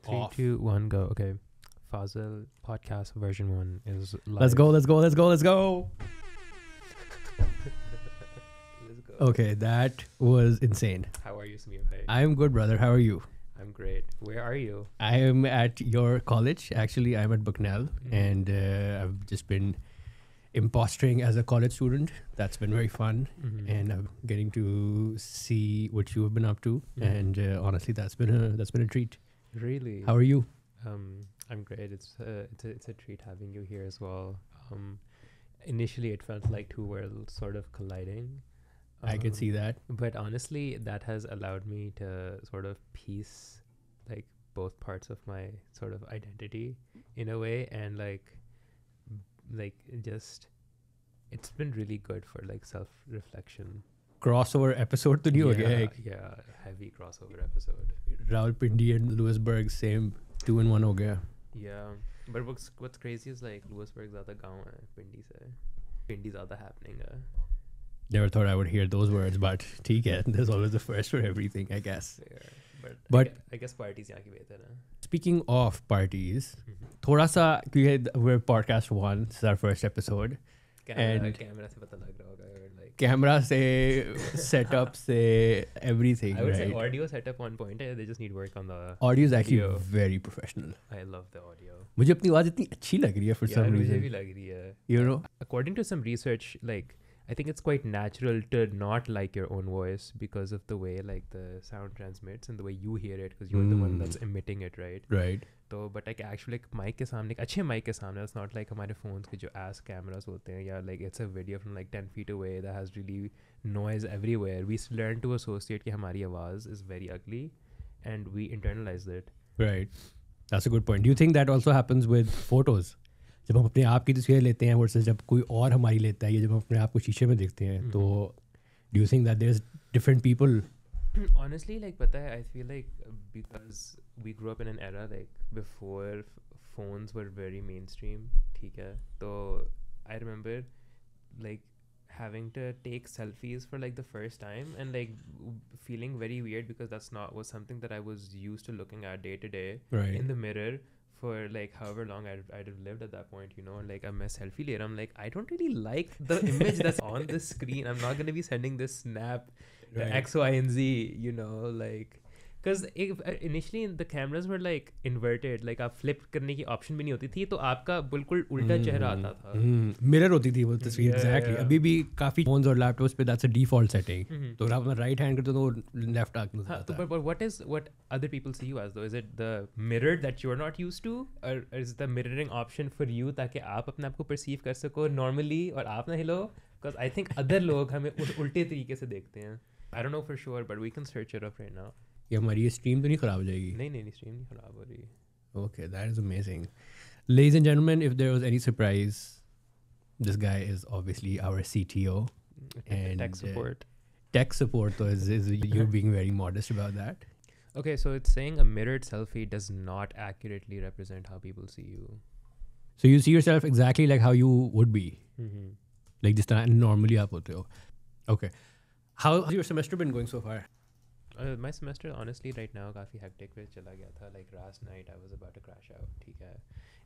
Three, off. 2, 1, go. Okay. Fazil podcast version 1 is live. Let's go. Let's go. Okay, that was insane. How are you, Samir bhai? I'm good, brother. How are you? I'm great. Where are you? I am at your college. Actually, I'm at Bucknell, Mhm. and I've just been impostering as a college student. That's been very fun, Mhm. and I'm getting to see what you have been up to. Mhm. And honestly, that's been a treat. Really? How are you? I'm great. It's a treat having you here as well. Initially, it felt like two worlds sort of colliding. I can see that. But honestly, that has allowed me to sort of piece like both parts of my sort of identity in a way, and just it's been really good for like self-reflection. Crossover episode to new again. Yeah, heavy crossover episode. Rawalpindi and Lewisburg, same 2-in-1 हो गया. Yeah, but what's crazy is like Lewisburg ज़्यादा गाँव है पिंडी से. पिंडी ज़्यादा happening है. Never thought I would hear those words, but ठीक है. There's always a first for everything, I guess. Yeah, But I guess parties यहाँ की बेहतर है. speaking of parties, थोड़ा सा क्योंकि we're podcast 1, this is our first episode. Camera से पता लग रहा होगा like. Camera से setup से everything, I would say right? audio setup on point है. They just need work on the. Audio is actually Video. very professional. I love the audio. मुझे अपनी आवाज़ इतनी अच्छी लग रही है for यार some मुझे भी reason. लग रही है. You know? According to some research, like I think it's quite natural to not like your own voice because of the way like the sound transmits and the way you hear it, because you're the one that's emitting it, right? Right. तो but like actually like mic के सामने एक अच्छे mic के सामने, it's not like हमारे phones के जो ass cameras होते हैं, या like it's a video from like 10 feet away that has really noise everywhere. We learn to associate कि हमारी आवाज़ is very ugly and we internalize it. Right. That's a good point. Do you think that also happens with photos? जब हम अपने आप की तस्वीरें लेते हैं versus जब कोई और हमारी लेता है, या जब हम अपने आप को शीशे में देखते हैं, तो do you think that there's different people? Honestly, like पता है, I feel like because we grew up in an era like before phones were very mainstream, ठीक है, तो I remember like having to take selfies for like the first time and like feeling very weird because was something that I was used to looking at day to day Right. in the mirror for like however long I'd have lived at that point, you know. Like I'm a selfie later, I'm like, I don't really like the image that's on the screen. I'm not gonna be sending this snap to Right. X, Y, and Z, you know, like because initially the cameras were like inverted, like आप flip करने की option भी नहीं होती थी, तो आपका बिल्कुल उल्टा चेहरा आता था. मिरर होती थी वो तस्वीर. Yeah, Exactly. yeah. अभी भी काफी phones और laptops पे that's a default setting. तो अगर आप अपना right hand करते हो तो left आंख नजर हाँ, आता तो है. but what other people see you as though? Is it the mirror that you're not used to, or is the mirroring option for you ताकि आप अपने आप को perceive कर सको normally और आप ना हिलो? Because I think other लोग हमें उल्टे तरीके से देखते हैं. I don't know for sure, but we can search it up right now. ये हमारी ये stream तो नहीं खराब हो जाएगी? नहीं stream नहीं खराब हो रही. Okay, that is amazing. Ladies and gentlemen, if there was any surprise, this guy is obviously our CTO. And, Tech support. Tech support, though, is you're being very modest about that. Okay, so it's saying a mirrored selfie does not accurately represent how people see you. So you see yourself exactly like how you would be. Mm-hmm. Like जिस तरह normally आप होते हो. Okay. How's your semester been going so far? My semester honestly right now काफ़ी hectic पे चला गया था. Like last night I was about to crash out. ठीक है.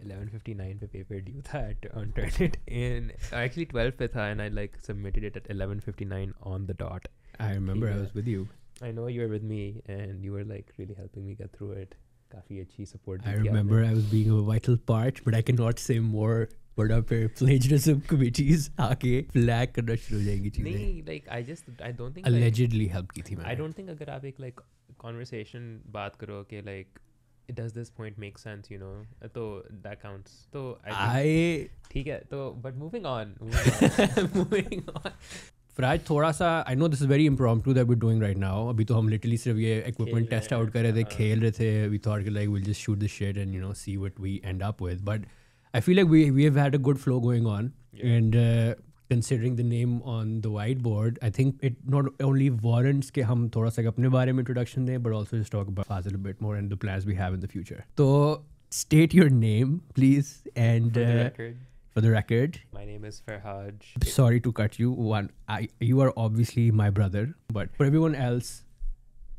11:59 पे paper due था. I turned it in. Actually 12 पे था and I like submitted it at 11:59 on the dot. I remember I Yeah. was with you. I know you were with me and you were like really helping me get through it. काफ़ी अच्छी support I दी थी remember आपने. I was being a vital part, but I cannot say more. बड़ा फिर plagiarism committees आके flag करना शुरू हो जाएंगी चीजें. नहीं, like I don't think Allegedly help की थी मैंने. I don't think अगर आप एक like conversation बात करो कि like does this point make sense, you know, तो that counts. तो I ठीक है, तो but moving on. moving on. Faraj, थोड़ा सा I know this is very impromptu that we're doing right now. अभी तो हम literally सिर्फ ये equipment खेल test रहे out कर रहे थे, हैं. खेल रहे थे. We thought कि like we'll just shoot the shit and you know see what we end up with. But I feel like we have had a good flow going on, Yeah. and considering the name on the whiteboard, I think it not only warrants कि हम थोड़ा सा अपने बारे में introduction दें, but also just talk about Fazil a bit more and the plans we have in the future. So state your name, please, and For the record, for the record. my name is Farhaj. Sorry to cut you. You are obviously my brother, but for everyone else,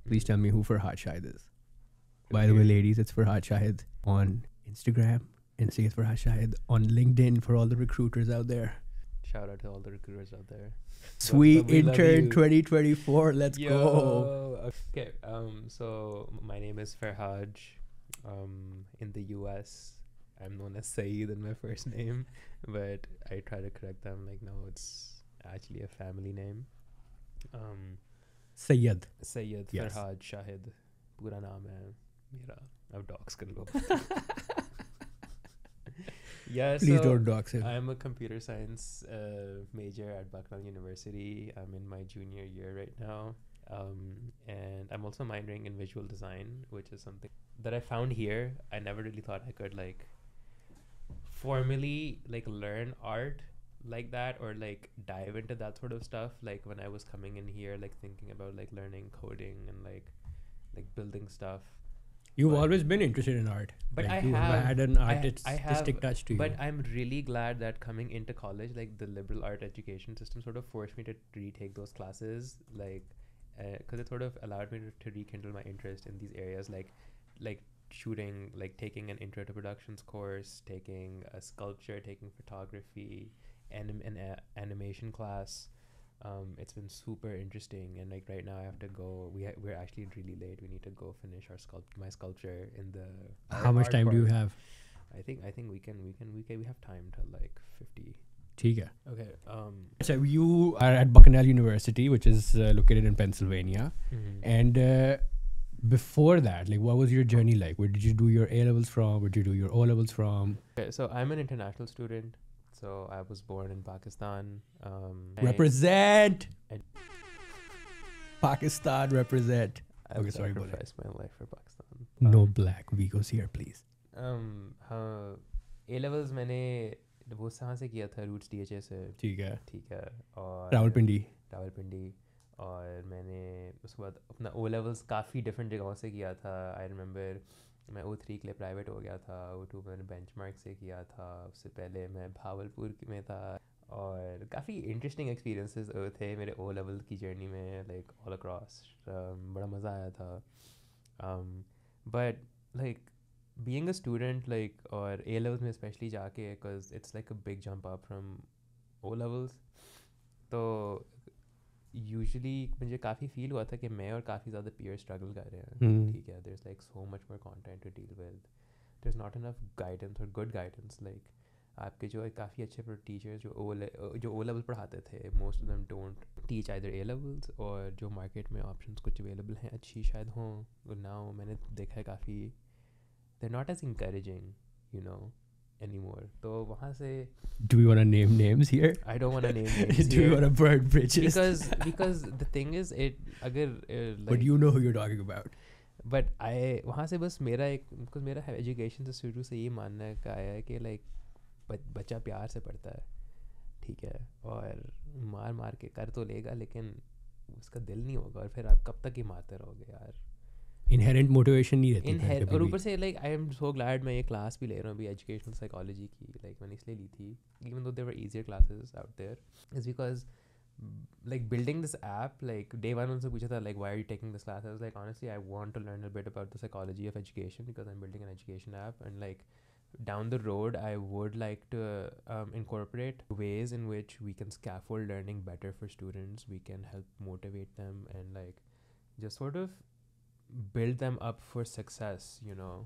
please tell me who Farhad Shahid is. By the way, ladies, it's Farhad Shahid on Instagram and see it's Farhad Shahid on LinkedIn for all the recruiters out there. Shout out to all the recruiters out there. Sweet we love intern you. 2024. Let's Yo. go. Okay. So my name is Farhad. In the US, I'm known as Saeed in my first name, but I try to correct them. Like, no, it's actually a family name. Sayyid. Sayyid Yes. Farhad Shahid. पूरा नाम है मेरा. अब docs कर लो. Yeah, Please so don't dox him. I'm a computer science major at Bucknell University. I'm in my junior year right now. And I'm also minoring in visual design, which is something that I found here. I never really thought I could like formally like learn art like that or like dive into that sort of stuff. Like when I was coming in here, like thinking about like learning coding and like building stuff. You've but- always been interested in art. But Like, I you have had an I artistic have, touch to you. but I'm really glad that coming into college, like the liberal art education system sort of forced me to retake those classes, like because it sort of allowed me to rekindle my interest in these areas, like shooting, like taking an intro to productions course, taking a sculpture, taking photography, an animation class. It's been super interesting, and like right now I have to go. We're actually really late. We need to go finish my sculpture in the. How much art time do you course. have? I think we have time till like 50. ठीक है. Okay. So you are at Bucknell University, which is located in Pennsylvania. And before that, like, what was your journey like? Where did you do your A levels from? Where did you do your O levels from? Okay, so I'm an international student. So I was born in Pakistan. Represent. I- Pakistan represent. I've Okay, sorry, बोले. sacrificed my life for Pakistan. No black Vigos here, please. हाँ, A levels मैंने वो कहाँ से किया था, roots DHA से. ठीक है. ठीक है. और रावलपिंडी. रावलपिंडी. और मैंने उसके बाद अपना O levels काफ़ी डिफरेंट जगहों से किया था. आई रिमेंबर मैं O3 के लिए प्राइवेट हो गया था. O2 मैंने बेंचमार्क से किया था. उससे पहले मैं भावलपुर में था. और काफ़ी इंटरेस्टिंग एक्सपीरियंसेस थे मेरे O level की जर्नी में, लाइक ऑल अक्रॉस. बड़ा मज़ा आया था. But like being a student, like, or A levels में especially जाके, because it's like a big jump up from O levels, तो usually मुझे काफ़ी feel हुआ था कि मैं और काफ़ी ज़्यादा peers struggle कर रहे हैं. ठीक है, there's like so much more content to deal with. There's not enough guidance or good guidance. Like आपके जो काफ़ी अच्छे teachers जो O level पढ़ाते थे, most of them don't teach either A levels, और जो market में options कुछ available हैं अच्छी शायद हों. Now मैंने देखा है काफ़ी they're not as encouraging, you know, anymore. तो वहाँ से Do we want to name names here? I don't want to name names Do we here want to burn bridges? because the thing is it अगर like, But you know who you're talking about. but I वहाँ से बस मेरा because मेरा education से शुरू से ये मानना का आया है कि like बच्चा प्यार से पढ़ता है. ठीक है, और मार के कर तो लेगा लेकिन उसका दिल नहीं होगा, और फिर आप कब तक ही मारते रहोगे यार. Inherent motivation नहीं रहती है और ऊपर से like I am so glad मैं ये क्लास भी ले रहा हूँ अभी एजुकेशनल साइकोलॉजी की. लाइक मैंने इसलिए ली थी, even though there were easier classes out there, is because like building this app, like day one उनसे पूछा था like why are you taking this class. I was like honestly I want to learn a bit about the psychology of education because I'm building an education app, and like down the road I would like to incorporate ways in which we can scaffold learning better for students. We can help motivate them and like just sort of build them up for success, you know.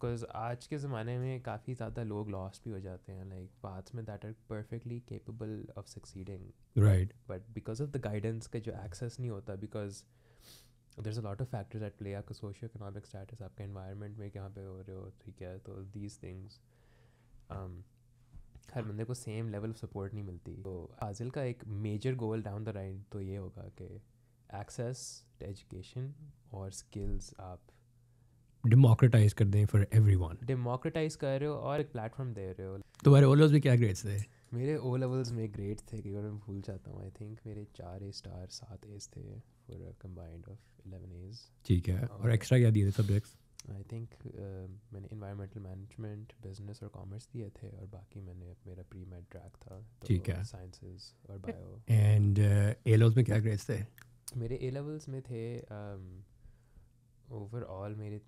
Because आज के ज़माने में काफ़ी ज़्यादा लोग lost भी हो जाते हैं, like paths में that are perfectly capable of succeeding, Right. but because of the guidance का जो access नहीं होता, because there's a lot of factors at play. आपका socio economic status, आपका environment में कहाँ पे हो रहे हो, ठीक है, तो these things हर बंदे को सेम लेवल ऑफ सपोर्ट नहीं मिलती. तो हासिल का एक major goal down the line तो ये होगा कि एक्सेस टू एजुकेशन और स्किल्स आप Democratize कर दें for everyone. डेमोक्रेटाइज कर रहे हो और एक प्लेटफॉर्म दे रहे हो. तुम्हारे O levels में क्या grades थे? मेरे ओ लेवल्स में ग्रेड्स थे कि मैं भूल जाता हूँ. आई थिंक मेरे 4 A स्टार 7 A's थे for a combined of 11 A's. ठीक है. और एक्स्ट्रा क्या दिए थे सब्जेक्ट्स? आई थिंक मैंने इन्वायरमेंटल मैनेजमेंट, बिजनेस और कॉमर्स दिए थे, और बाकी मैंने मेरा प्री मेड ट्रैक था, ठीक है. साइंसेस और बायो. एंड A levels में क्या grades थे? मेरे ए लेवल्स में थे overall मेरे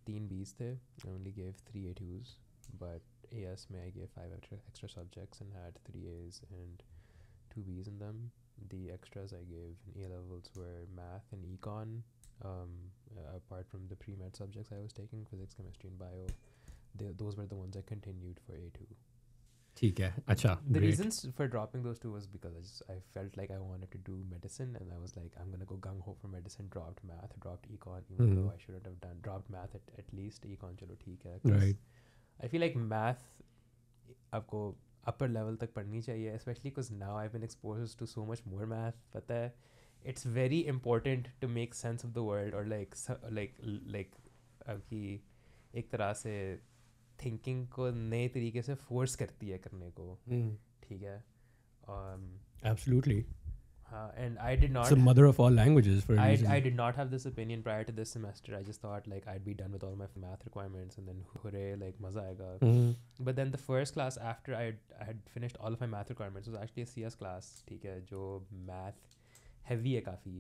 3 Bs थे. I only gave 3 A2s, but AS में I gave 5 extra subjects and had 3 A's and 2 B's in them. The extras I gave in A levels were math and econ. Apart from the pre-med subjects I was taking, physics, chemistry, and bio, those were the ones I continued for A2. ठीक है, अच्छा. The great. reasons for dropping those 2 was because I felt like I wanted to do medicine, and I was like, I'm gonna go gung ho for medicine. Dropped math, dropped econ, even though I shouldn't have dropped math at least. Econ चलो ठीक है. 'Cause Right. I feel like math आपको upper level तक पढ़नी चाहिए, especially because now I've been exposed to so much more math. पता है, it's very important to make sense of the world, or like आपकी एक तरह से थिंकिंग को नए तरीके से फोर्स करती है करने को. ठीक है. Absolutely. हाँ, and I did not. It's the mother of all languages for a reason. I did not have this opinion prior to this semester. I just thought like I'd be done with all my math requirements and then hooray, like maza aayega. But then the first class after I had finished all of my math requirements was actually a CS class. ठीक है, जो math heavy है काफ़ी.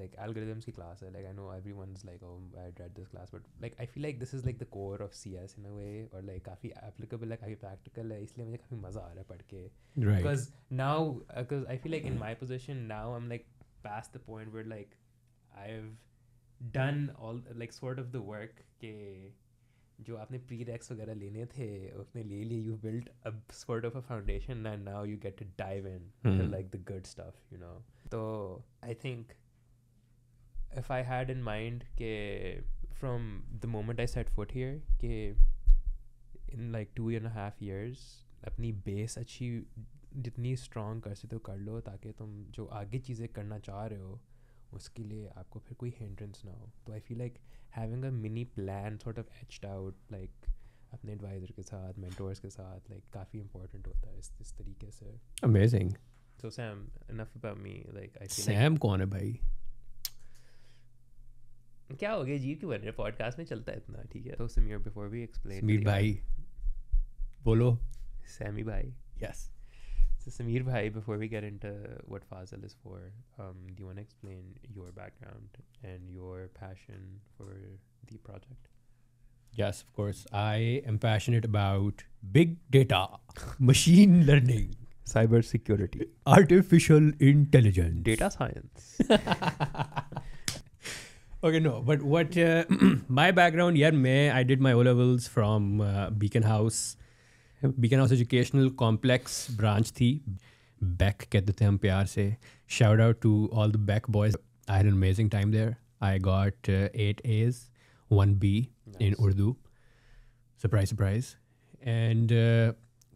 Like algorithms की class है. Like I know everyone's like, oh, I read this class, but like I feel like this is like the core of CS in a way, or like काफ़ी applicable है, काफ़ी practical है. इसलिए मुझे काफ़ी मज़ा आ रहा है पढ़ के. Right. Because I feel like in my position now I'm like past the point where like I've done all like sort of the work के जो आपने prereqs वगैरह लेने थे उसने ले लिए. You built a sort of a foundation and now you get to dive in to like the good stuff, you know. So I think if I had in mind के from the moment I set foot here के in like 2.5 years अपनी base अच्छी जितनी strong कर सकते हो कर लो, ताकि तुम जो आगे चीज़ें करना चाह रहे हो उसके लिए आपको फिर कोई hindrance ना हो. तो I feel like having a mini plan sort of etched out like अपने advisor के साथ, mentors के साथ, like काफ़ी important होता है इस तरीके से. Amazing. So Sam, enough about me. Like I feel Sam कौन है भाई? like क्या हो गया जी क्यों बन रहे podcast में चलता है इतना. ठीक है. तो Samir, before we explain. Samir भाई बोलो. Sammy भाई. Yes. So Samir bhai, before we get into what Fazil is for, do you want to explain your background and your passion for the project? Yes, of course. I am passionate about big data, machine learning, Cyber security, artificial intelligence, data science. Okay, no, but what my background, yeah, I did my O-levels from Beacon House Educational Complex branch थी. Beck कहते थे हम प्यार से. Shout out to all the Beck boys. I had an amazing time there. I got 8 A's, 1 B in Urdu. Surprise, surprise. And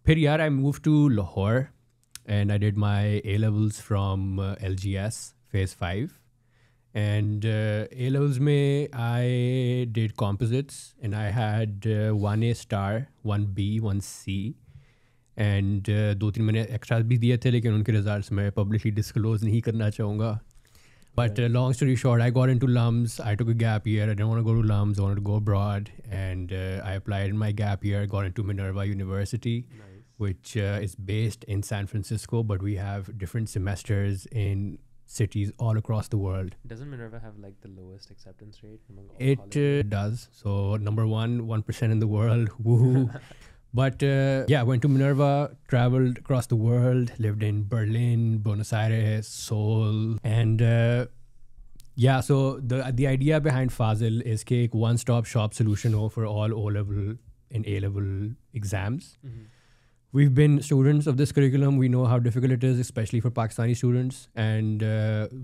फिर यार I moved to Lahore and I did my A-levels from LGS Phase 5. And A-levels में I did composites and I had 1 A star, 1 B, 1 C and 2-3 मैंने extras भी दिए थे, लेकिन उनके results मैं publicly disclose नहीं करना चाहूँगा. But long story short, I got into LUMS. I took a gap year. I didn't want to go to LUMS. I wanted to go abroad. And I applied in my gap year, got into Minerva University, which is based in San Francisco, but we have different semesters in cities all across the world. Doesn't Minerva have like the lowest acceptance rate among all It colleges? does. So number 1% in the world. Woohoo. But yeah, went to Minerva, traveled across the world, lived in Berlin, Buenos Aires, Seoul. And yeah, so the idea behind Fazil is कि एक one-stop shop solution हो for all O-level and A-level exams. Mm-hmm. We've been students of this curriculum. We know how difficult it is, especially for Pakistani students. And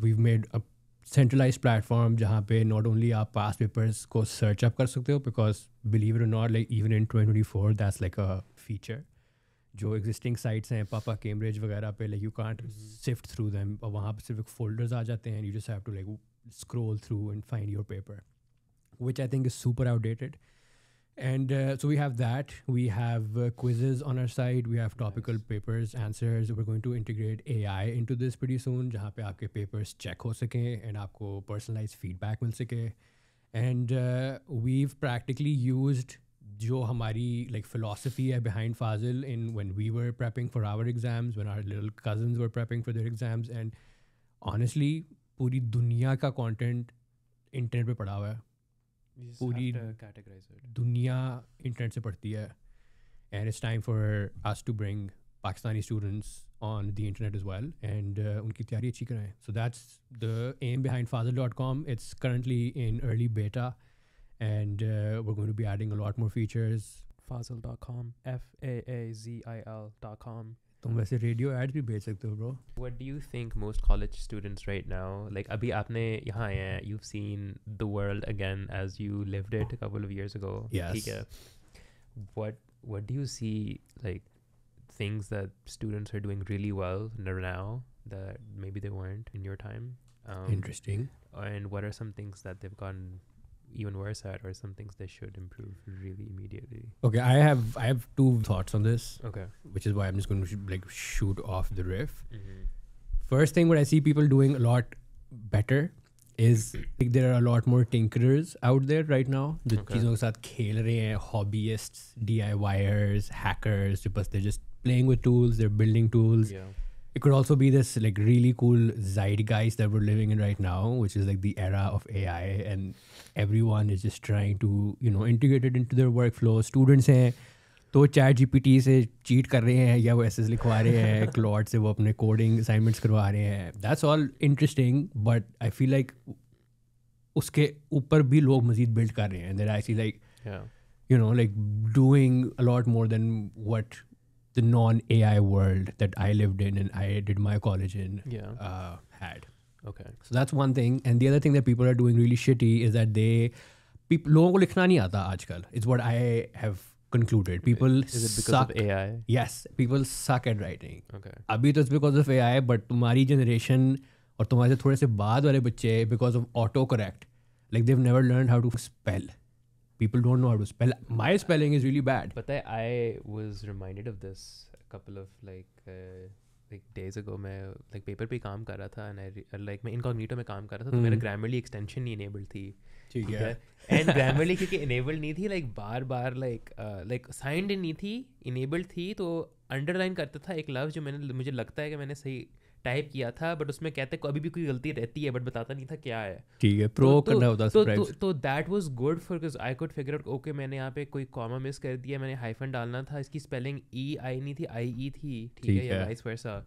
we've made a centralized platform जहाँ पे not only आप past papers को search up कर सकते हो, because believe it or not, like even in 2024, that's like a feature. जो existing sites हैं, Papa Cambridge वगैरह पे, like you can't sift through them. और वहाँ पे सिर्फ folders आ जाते हैं. You just have to like scroll through and find your paper, which I think is super outdated. And so we have that. We have quizzes on our site. We have topical papers, answers. We're going to integrate AI into this pretty soon, जहाँ पे आपके papers check हो सकें and आपको personalized feedback मिल सके. And we've practically used जो हमारी like philosophy है behind Fazil in when we were prepping for our exams, when our little cousins were prepping for their exams. And honestly, पूरी दुनिया का content internet पे पड़ा हुआ है. You just पूरी have to categorize it. दुनिया इंटरनेट से पढ़ती है, and it's time for us to bring Pakistani students on the internet as well, and उनकी तैयारी अच्छी कराएं. So that's the aim behind Fazil.com. It's currently in early beta, and we're going to be adding a lot more features. Fazil.com. FAAZIL.com. तुम वैसे radio ads भी भेज सकते हो bro. What do you think most college students right now, like अभी आपने यहाँ आए हैं, you've seen the world again as you lived it a couple of years ago. Yes. ठीक है. What do you see, like things that students are doing really well now that maybe they weren't in your time? Interesting. And what are some things that they've gotten even worse at, or some things they should improve really immediately? Okay, I have two thoughts on this, Okay. which is why I'm just going to like shoot off the riff. Mm-hmm. First thing what I see people doing a lot better is like there are a lot more tinkerers out there right now. जो Okay. चीज़ों के साथ खेल रहे हैं, hobbyists, DIYers, hackers, जो बस they're just playing with tools, they're building tools. Yeah. It could also be this like really cool zeitgeist that we're living in right now, which is like the era of AI, and everyone is just trying to, you know, integrate it into their workflow. Students हैं तो chat GPT से cheat कर रहे हैं, या वो assess लिखवा रहे हैं, क्लॉड से वो अपने कोडिंग असाइनमेंट्स करवा रहे हैं. That's all interesting, but I feel like उसके ऊपर भी लोग मजीद बिल्ड कर रहे हैं. There actually like, Yeah. you know, like doing a lot more than what the non-AI world that I lived in and I did my college in Yeah. had. Okay. So that's one thing. And the other thing that people are doing really shitty is that लोगों को लिखना नहीं आता आजकल. It's what I have concluded. People Is it because suck. of AI? Yes, people suck at writing. Okay. अभी तो it's because of AI, but तुम्हारी generation और तुम्हारे से थोड़े से बाद वाले बच्चे, because of autocorrect, like they've never learned how to spell. People don't know how to spell. My spelling is really bad. But I was reminded of this a couple of like days ago. मैं like paper पे काम कर रहा था, and I मैं incognito में काम कर रहा था, तो मेरा Grammarly extension नहीं enabled थी. ठीक है. And Grammarly क्योंकि enabled नहीं थी, like bar like signed in नहीं थी, enabled थी, तो underline करता था एक लफ्ज़ जो मुझे लगता है कि मैंने सही टाइप किया था, बट उसमें कहते अभी भी कोई गलती रहती है, बट बताता नहीं था क्या है. ठीक है, प्रो करना होता है. तो that was good for, because I could figure out, okay मैंने यहाँ पे कोई कॉमा मिस कर दिया, मैंने हाइफन डालना था, इसकी स्पेलिंग आई नहीं थी, आई थी. ठीक है, या वाइस वर्सा.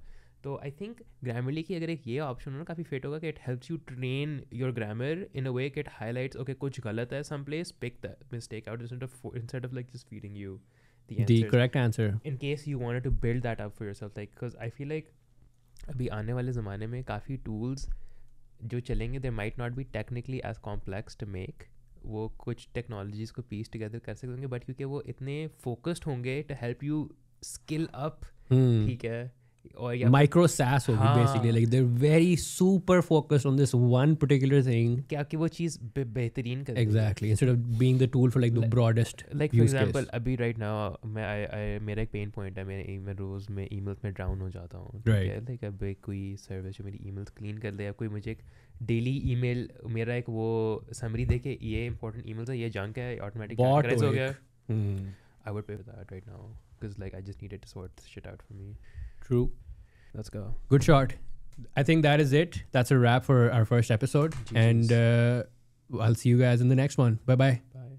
तो आई थिंक ग्रामरली की अगर एक ये ऑप्शन हो ना, काफ़ी फिट होगा कि it helps you train your grammar in a way कि इट हाईलाइट्स, ओके कुछ गलत है some place, pick the mistake out instead of like just feeding you the correct answer in case you wanted to build that up for yourself. Like because I feel like अभी आने वाले ज़माने में काफ़ी tools जो चलेंगे, they might not be technically as complex to make, वो कुछ टेक्नोलॉजीज़ को पीस टुगेदर कर सकते होंगे, बट क्योंकि वो इतने फोकस्ड होंगे to help you skill up. ठीक है. और या micro SaaS होगी basically, like they're very super focused on this one particular thing. क्या कि वो चीज़ बेहतरीन कर Exactly, instead of being the tool for like the broadest like for use example case. अभी right now मेरा एक पेन पॉइंट है, मैं रोज़ में ईमेल्स में ड्राउन हो जाता हूँ. Right. लाइक अब कोई सर्विस जो मेरी ईमेल्स क्लीन कर दे, या कोई मुझे एक डेली ईमेल मेरा एक वो समरी दे के ये इंपॉर्टेंट ईमेल्स है, ये जंक है, ऑटोमेटिक कैटेगराइज हो गया. I would pay for that right now because like I just needed to sort this shit out for me. True. Let's go. Good shot. I think that is it. That's a wrap for our first episode. Jesus. And I'll see you guys in the next one. Bye-bye. Bye.